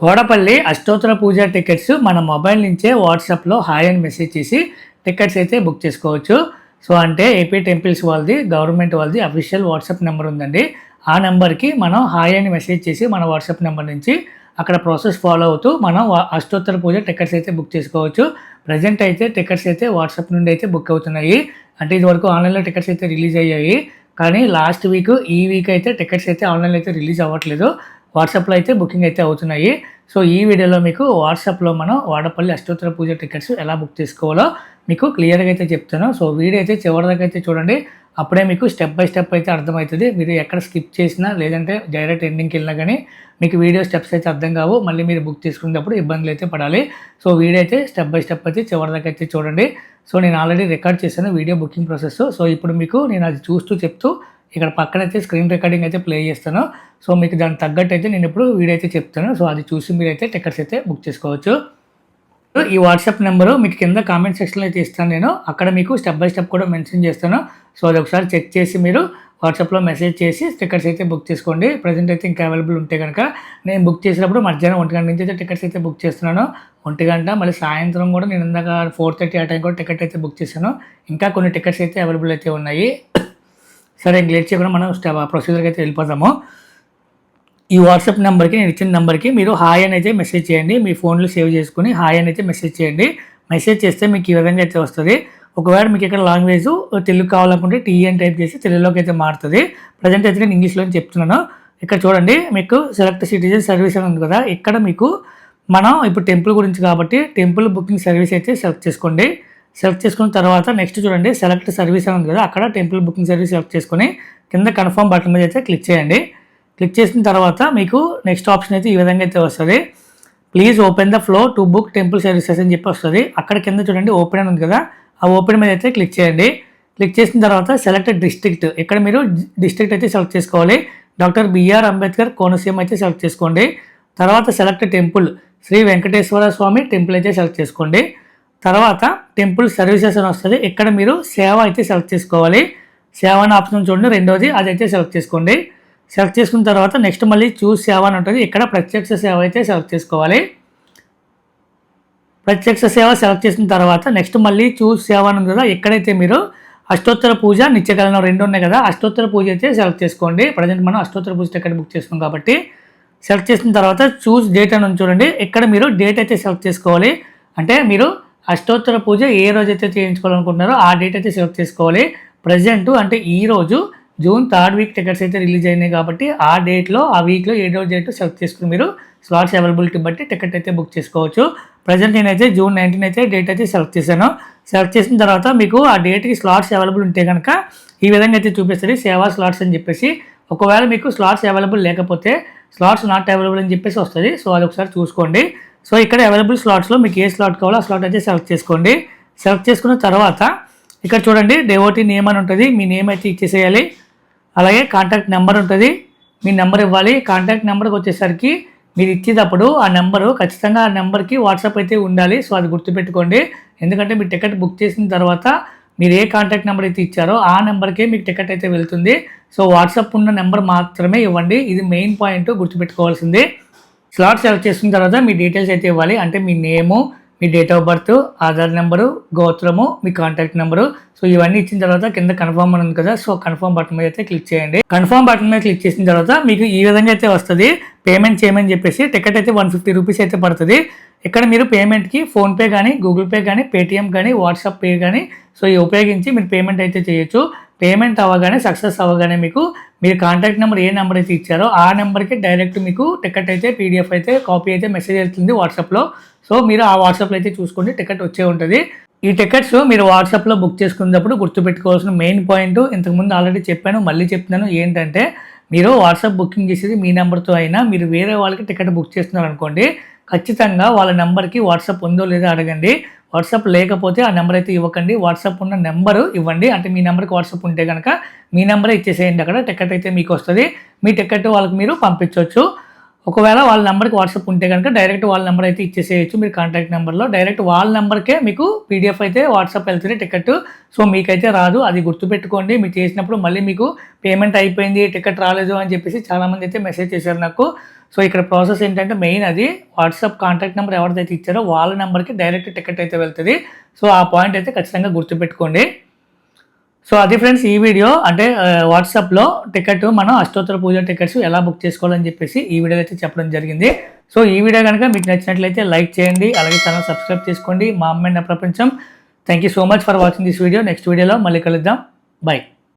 కోడపల్లి అష్టోత్తర పూజ టికెట్స్ మన మొబైల్ నుంచే వాట్సాప్లో హాయ్ అని మెసేజ్ చేసి టికెట్స్ అయితే బుక్ చేసుకోవచ్చు. సో అంటే ఏపీ టెంపుల్స్ వాళ్ళది, గవర్నమెంట్ వాళ్ళది అఫీషియల్ వాట్సాప్ నెంబర్ ఉందండి. ఆ నెంబర్కి మనం హాయ్ అని మెసేజ్ చేసి మన వాట్సాప్ నెంబర్ నుంచి అక్కడ ప్రాసెస్ ఫాలో అవుతూ మనం అష్టోత్తర పూజ టికెట్స్ అయితే బుక్ చేసుకోవచ్చు. ప్రజెంట్ అయితే టికెట్స్ అయితే వాట్సాప్ నుండి అయితే బుక్ అవుతున్నాయి. అంటే ఇదివరకు ఆన్లైన్లో టికెట్స్ అయితే రిలీజ్ అయ్యాయి, కానీ లాస్ట్ వీక్ ఈ వీక్ అయితే టికెట్స్ అయితే ఆన్లైన్లో అయితే రిలీజ్ అవ్వట్లేదు. వాట్సాప్లో అయితే బుకింగ్ అయితే అవుతున్నాయి. సో ఈ వీడియోలో మీకు వాట్సాప్లో మనం వాడపల్లి అష్టోత్తర పూజ టికెట్స్ ఎలా బుక్ చేసుకోవాలో మీకు క్లియర్గా అయితే చెప్తాను. సో వీడియో అయితే చివరిదాకా అయితే చూడండి, అప్పుడే మీకు స్టెప్ బై స్టెప్ అయితే అర్థమవుతుంది. మీరు ఎక్కడ స్కిప్ చేసినా లేదంటే డైరెక్ట్ ఎండింగ్కి వెళ్ళినా కానీ మీకు వీడియో స్టెప్స్ అయితే అర్థం కావు, మళ్ళీ మీరు బుక్ చేసుకునేటప్పుడు ఇబ్బందులు అయితే పడాలి. సో వీడియో అయితే స్టెప్ బై స్టెప్ అయితే చివరిదాకా అయితే చూడండి. సో నేను ఆల్రెడీ రికార్డ్ చేశాను వీడియో బుకింగ్ ప్రాసెస్. సో ఇప్పుడు మీకు నేను అది చూస్తూ చెప్తూ ఇక్కడ పక్కనైతే స్క్రీన్ రికార్డింగ్ అయితే ప్లే చేస్తాను. సో మీకు దానికి తగ్గట్టు అయితే నేను ఇప్పుడు వీడియో అయితే చెప్తాను. సో అది చూసి మీరైతే టికెట్స్ అయితే బుక్ చేసుకోవచ్చు. ఈ వాట్సాప్ నెంబరు మీకు కింద కామెంట్ సెక్షన్లో అయితే ఇస్తాను నేను. అక్కడ మీకు స్టెప్ బై స్టెప్ కూడా మెన్షన్ చేస్తాను. సో అది ఒకసారి చెక్ చేసి మీరు వాట్సాప్లో మెసేజ్ చేసి టికెట్స్ అయితే బుక్ చేసుకోండి. ప్రజెంట్ అయితే ఇంకా అవైలబుల్ ఉంటే కనుక నేను బుక్ చేసినప్పుడు మధ్యాహ్నం 1 గంట నుంచి అయితే టికెట్స్ అయితే బుక్ చేస్తున్నాను. 1 గంట మళ్ళీ సాయంత్రం కూడా నేను ఇందాక 4:30 ఆ టైం కూడా టికెట్ అయితే బుక్ చేశాను. ఇంకా కొన్ని టికెట్స్ అయితే అవైలబుల్ అయితే ఉన్నాయి. సరే లేట్ చేయకుండా మనం ప్రొసీజర్కి అయితే వెళ్ళిపోతాము. ఈ వాట్సాప్ నెంబర్కి, నేను ఇచ్చిన నెంబర్కి మీరు హాయ్ అని అయితే మెసేజ్ చేయండి. మీ ఫోన్లో సేవ్ చేసుకుని హాయ్ అని అయితే మెసేజ్ చేయండి. మెసేజ్ చేస్తే మీకు ఈ విధంగా అయితే వస్తుంది. ఒకవేళ మీకు ఇక్కడ లాంగ్వేజ్ తెలుగు కావాలనుకుంటే టీ అని టైప్ చేసి తెలుగులోకి అయితే మారుతుంది. ప్రజెంట్ అయితే నేను ఇంగ్లీష్లో చెప్తున్నాను. ఇక్కడ చూడండి, మీకు సెలెక్ట్ సిటిజన్ సర్వీస్ అని ఉంది కదా, ఇక్కడ మీకు మనం ఇప్పుడు టెంపుల్ గురించి కాబట్టి టెంపుల్ బుకింగ్ సర్వీస్ అయితే సెలెక్ట్ చేసుకోండి. సెలెక్ట్ చేసుకున్న తర్వాత నెక్స్ట్ చూడండి, సెలెక్ట్ సర్వీస్ అని ఉంది కదా, అక్కడ టెంపుల్ బుకింగ్ సర్వీస్ సెలెక్ట్ చేసుకొని కింద కన్ఫర్మ్ బటన్ మీద అయితే క్లిక్ చేయండి. క్లిక్ చేసిన తర్వాత మీకు నెక్స్ట్ ఆప్షన్ అయితే ఈ విధంగా అయితే వస్తుంది. Please open the flow to book temple services అని చెప్పి వస్తుంది. అక్కడ కింద చూడండి ఓపెన్ అని ఉంది కదా, ఆ ఓపెన్ మీద అయితే క్లిక్ చేయండి. క్లిక్ చేసిన తర్వాత సెలెక్టెడ్ డిస్ట్రిక్ట్, ఇక్కడ మీరు డిస్ట్రిక్ట్ అయితే సెలెక్ట్ చేసుకోవాలి. డాక్టర్ బిఆర్ అంబేద్కర్ కోనసీమ అయితే సెలెక్ట్ చేసుకోండి. తర్వాత సెలెక్ట్ టెంపుల్, శ్రీ వెంకటేశ్వర స్వామి టెంపుల్ అయితే సెలెక్ట్ చేసుకోండి. తర్వాత టెంపుల్ సర్వీసెస్ అని వస్తుంది. ఇక్కడ మీరు సేవ అయితే సెలెక్ట్ చేసుకోవాలి. సేవ అనే ఆప్షన్ చూడండి, రెండోది అదైతే సెలెక్ట్ చేసుకోండి. సెలెక్ట్ చేసుకున్న తర్వాత నెక్స్ట్ మళ్ళీ చూస్ సేవ అని ఉంటుంది. ఇక్కడ ప్రత్యక్ష సేవ అయితే సెలెక్ట్ చేసుకోవాలి. ప్రత్యక్ష సేవ సెలెక్ట్ చేసిన తర్వాత నెక్స్ట్ మళ్ళీ చూస్ సేవ అని ఉంది కదా, ఎక్కడైతే మీరు అష్టోత్తర పూజ నిత్యకలనం 2 ఉన్నాయి కదా, అష్టోత్తర పూజ అయితే సెలెక్ట్ చేసుకోండి. ప్రజెంట్ మనం అష్టోత్తర పూజ టికెట్ బుక్ చేసుకున్నాం కాబట్టి సెలెక్ట్ చేసిన తర్వాత చూస్ డేట్ అని చూడండి, ఇక్కడ మీరు డేట్ అయితే సెలెక్ట్ చేసుకోవాలి. అంటే మీరు అష్టోత్తర పూజ ఏ రోజు అయితే చేయించుకోవాలనుకుంటున్నారో ఆ డేట్ అయితే సెలెక్ట్ చేసుకోవాలి. ప్రజెంట్ అంటే ఈ రోజు జూన్ 3rd వీక్ టికెట్స్ అయితే రిలీజ్ అయినాయి కాబట్టి ఆ డేట్లో ఆ వీక్లో ఏ రోజు డేట్ సెలెక్ట్ చేసుకుని మీరు స్లాట్స్ అవైలబిలిటీ బట్టి టికెట్ అయితే బుక్ చేసుకోవచ్చు. ప్రజెంట్ నేనైతే జూన్ 19 అయితే డేట్ అయితే సెలెక్ట్ చేశాను. సెలెక్ట్ చేసిన తర్వాత మీకు ఆ డేట్కి స్లాట్స్ అవైలబుల్ ఉంటే కనుక ఈ విధంగా అయితే చూపిస్తుంది, సేవా స్లాట్స్ అని చెప్పేసి. ఒకవేళ మీకు స్లాట్స్ అవైలబుల్ లేకపోతే స్లాట్స్ నాట్ అవైలబుల్ అని చెప్పేసి వస్తుంది. సో అది ఒకసారి చూసుకోండి. సో ఇక్కడ అవైలబుల్ స్లాట్స్లో మీకు ఏ స్లాట్ కావాలో ఆ స్లాట్ అయితే సెలెక్ట్ చేసుకోండి. సెలెక్ట్ చేసుకున్న తర్వాత ఇక్కడ చూడండి డెవోటీ నేమ్ అని ఉంటుంది, మీ నేమ్ అయితే ఇచ్చేసేయాలి. అలాగే కాంటాక్ట్ నెంబర్ ఉంటుంది, మీ నెంబర్ ఇవ్వాలి. కాంటాక్ట్ నెంబర్కి వచ్చేసరికి మీరు ఇచ్చేటప్పుడు ఆ నెంబరు ఖచ్చితంగా ఆ నెంబర్కి వాట్సాప్ అయితే ఉండాలి. సో అది గుర్తుపెట్టుకోండి, ఎందుకంటే మీరు టికెట్ బుక్ చేసిన తర్వాత మీరు ఏ కాంటాక్ట్ నెంబర్ అయితే ఇచ్చారో ఆ నెంబర్కే మీకు టికెట్ అయితే వెళ్తుంది. సో వాట్సాప్ ఉన్న నెంబర్ మాత్రమే ఇవ్వండి, ఇది మెయిన్ పాయింట్ గుర్తుపెట్టుకోవాల్సింది. స్లాట్ సెలెక్ట్ చేసుకున్న తర్వాత మీ డీటెయిల్స్ అయితే ఇవ్వాలి. అంటే మీ నేము, మీ date of birth, Aadhaar number, గోత్రము, మీ కాంటాక్ట్ నెంబరు. సో ఇవన్నీ ఇచ్చిన తర్వాత కింద కన్ఫర్మ్ అని ఉంది కదా, సో కన్ఫర్మ్ బటన్ మీద అయితే క్లిక్ చేయండి. కన్ఫర్మ్ బటన్ మీద క్లిక్ చేసిన తర్వాత మీకు ఈ విధంగా అయితే వస్తుంది, పేమెంట్ చేయమని చెప్పేసి. టికెట్ అయితే 150 రూపీస్ అయితే పడుతుంది. ఇక్కడ మీరు పేమెంట్కి ఫోన్పే కానీ, గూగుల్ పే కానీ, పేటిఎం కానీ, వాట్సాప్ పే కానీ సో ఇవి ఉపయోగించి మీరు పేమెంట్ అయితే చేయొచ్చు. పేమెంట్ అవ్వగానే సక్సెస్ అవ్వగానే మీకు మీరు కాంటాక్ట్ నెంబర్ ఏ నెంబర్ అయితే ఇచ్చారో ఆ నెంబర్కి డైరెక్ట్ మీకు టికెట్ అయితే పీడిఎఫ్ అయితే కాపీ అయితే మెసేజ్ వెళ్తుంది వాట్సాప్లో. సో మీరు ఆ వాట్సాప్లో అయితే చూసుకోండి, టికెట్ వచ్చే ఉంటుంది. ఈ టికెట్స్ మీరు వాట్సాప్లో బుక్ చేసుకున్నప్పుడు గుర్తుపెట్టుకోవాల్సిన మెయిన్ పాయింట్ ఇంతకుముందు ఆల్రెడీ చెప్పాను, మళ్ళీ చెప్తున్నాను, ఏంటంటే మీరు వాట్సాప్ బుకింగ్ చేసేది మీ నెంబర్తో అయినా మీరు వేరే వాళ్ళకి టికెట్ బుక్ చేస్తున్నారు అనుకోండి, ఖచ్చితంగా వాళ్ళ నెంబర్కి వాట్సాప్ ఉందో లేదో అడగండి. వాట్సాప్ లేకపోతే ఆ నెంబర్ అయితే ఇవ్వకండి, వాట్సాప్ ఉన్న నెంబరు ఇవ్వండి. అంటే మీ నెంబర్కి వాట్సాప్ ఉంటే కనుక మీ నెంబరే ఇచ్చేసేయండి, అక్కడ టికెట్ అయితే మీకు వస్తుంది. మీ టికెట్ వాళ్ళకి మీరు పంపించవచ్చు. ఒకవేళ వాళ్ళ నెంబర్కి వాట్సాప్ ఉంటే కనుక డైరెక్ట్ వాళ్ళ నెంబర్ అయితే ఇచ్చేసేయచ్చు. మీరు కాంటాక్ట్ నెంబర్లో డైరెక్ట్ వాళ్ళ నెంబర్కే మీకు పీడిఎఫ్ అయితే వాట్సాప్ వెళ్తుంది టికెట్. సో మీకైతే రాదు, అది గుర్తుపెట్టుకోండి. మీరు చేసినప్పుడు మళ్ళీ మీకు పేమెంట్ అయిపోయింది, టికెట్ రాలేదు అని చెప్పేసి చాలామంది అయితే మెసేజ్ చేశారు నాకు. సో ఇక్కడ ప్రాసెస్ ఏంటంటే మెయిన్ అది వాట్సాప్ కాంటాక్ట్ నెంబర్ ఎవరిదైతే ఇచ్చారో వాళ్ళ నెంబర్కి డైరెక్ట్ టికెట్ అయితే వెళ్తుంది. సో ఆ పాయింట్ అయితే ఖచ్చితంగా గుర్తుపెట్టుకోండి. సో అది ఫ్రెండ్స్ ఈ వీడియో, అంటే వాట్సాప్లో టికెట్ మనం అష్టోత్తర పూజ టికెట్స్ ఎలా బుక్ చేసుకోవాలని చెప్పేసి ఈ వీడియో అయితే చెప్పడం జరిగింది. సో ఈ వీడియో కనుక మీకు నచ్చినట్లయితే లైక్ చేయండి, అలాగే ఛానల్ సబ్స్క్రైబ్ చేసుకోండి. మా అమ్మాయి నా ప్రపంచం. Thank you so much for watching this video. Next వీడియోలో మళ్ళీ కలుద్దాం. బై.